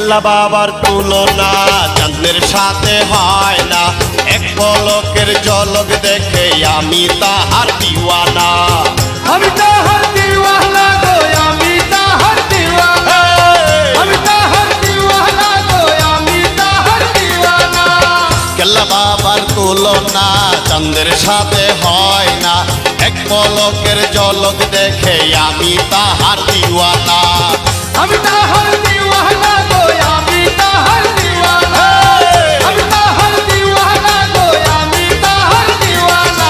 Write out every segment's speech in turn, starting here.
কেল্লা বাবার তুলনা চাঁদের সাথে হয় না, এক পলকের ঝলক দেখে আমি তাহার দিওয়ানা। আমি তাহার দিওয়ানা গো, আমি তাহার দিওয়ানা, আমি তাহার দিওয়ানা গো, আমি তাহার দিওয়ানা। কেল্লা বাবার তুলনা চাঁদের সাথে হয় না, এক পলকের ঝলক দেখে আমি তাহার দিওয়ানা। আমি তাহার দিওয়ানা গো, আমি তাহার দিওয়ানা, আমি তাহার দিওয়ানা গো, আমি তাহার দিওয়ানা।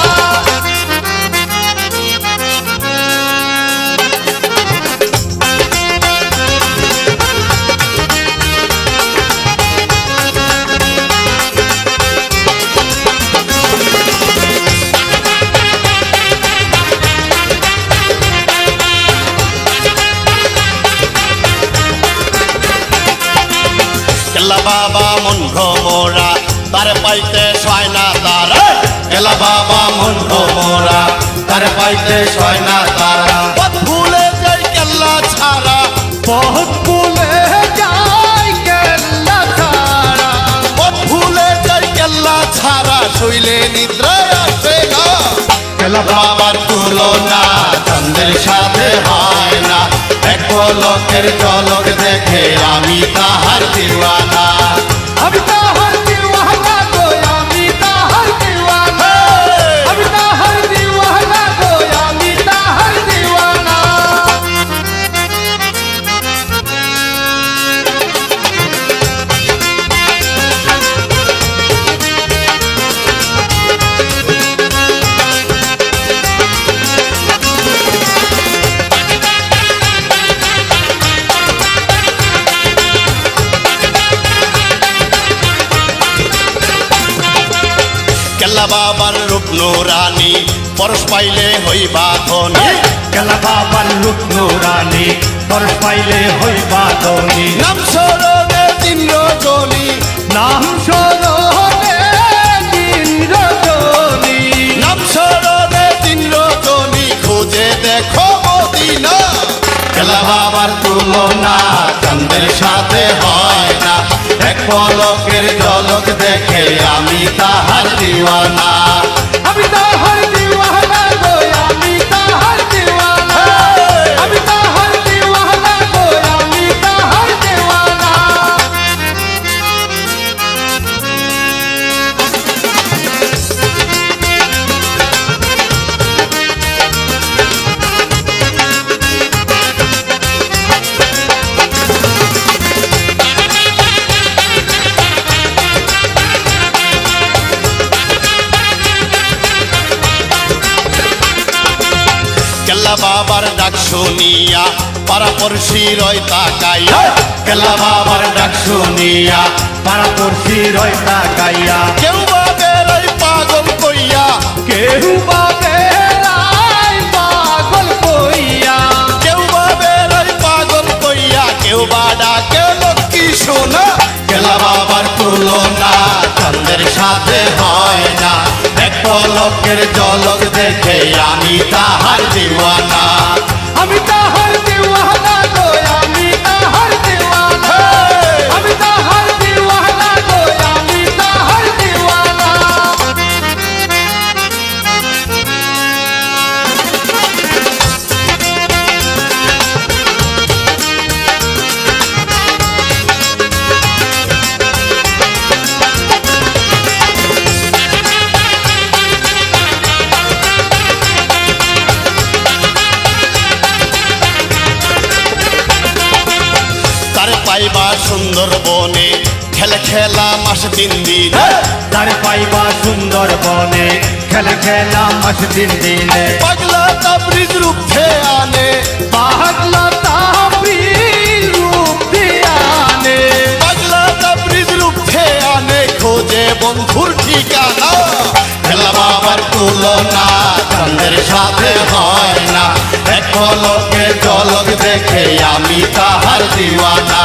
কেল্লা বাবা মন ভ্রমরা তার পাইতে সয় না তারা, কেল্লা বাবা মন ভ্রমরা তার পাইতে সয় না তারা। পথ ভুলে যাই কেল্লা ছাড়া, পথ ভুলে যাই কেল্লা ছাড়া, পথ ভুলে যাই কেল্লা ছাড়া, শুইলে নিদ্রা আসে না। কেল্লা বাবার তুলনা চাঁদের সাথে হয় না, এক পলকের ঝলক দেখে আমি তাহার দিওয়ানা। আমি তাহার দিওয়ানা গো, আমি তাহার দিওয়ানা, আমি তাহার দিওয়ানা গো, আমি তাহার দিওয়ানা। কেল্লা বাবার রূপ নুরানি পরশ পাইলে হইবা ধনী, কেল্লা বাবার রূপ নুরানি পরশ পাইলে হইবা ধনী। নাম স্মরণে দিন রজনী, নাম স্মরণে দিন রজনী, নাম স্মরণে দিন রজনী, খুঁজে দেখো মদিনা। কেল্লা বাবার তুলনা চাঁদের সাথে হয় না, এক পলকের ঝলক দেখে আমি তাহার দিওয়ানা। আমি তাহার দিওয়ানা গো, আমি তাহার দিওয়ানা, আমি তাহার দিওয়ানা গো, আমি তাহার দিওয়ানা। কেল্লা বাবার ডাক শুনিয়া পাড়াপড়শি রয় তাকাইয়া, কেল্লা বাবার ডাক শুনিয়া পাড়াপড়শি রয় তাকাইয়া, কেউ বা বেরোয় পাগল কইয়া, কেউ বা বেড়ায় পাগল কইয়া, কেউ বা বেরোয় পাগল কইয়া, কেউ বা ডাকে লক্ষ্মী সোনা। কেল্লা বাবার তুলনা চাঁদের সাথে হয় না, এক পলকের ঝলক দেখে আমি তাহার দিওয়ানা। আমি তাহার দিওয়ানা গো, আমি তাহার দিওয়ানা, আমি তাহার দিওয়ানা গো, আমি তাহার দিওয়ানা। তার পাইবা সুন্দর বনে খেলে খেলা মাস দিন দিন, তার পাইবা সুন্দর বনে খেলে খেলা মাস দিন দিনে। পাগলা তাবরিজ রূপে আনে, পাগলা তাবরিজ রূপ দিয়ানে, পাগলা তাবরিজ রূপে আনে, খোঁজে বন্ধুর ঠিকানা। কেল্লা বাবার তুলনা চাঁদের সাথে হয় না, এক পলকের ঝলক দেখে আমি তাহার দিওয়ানা।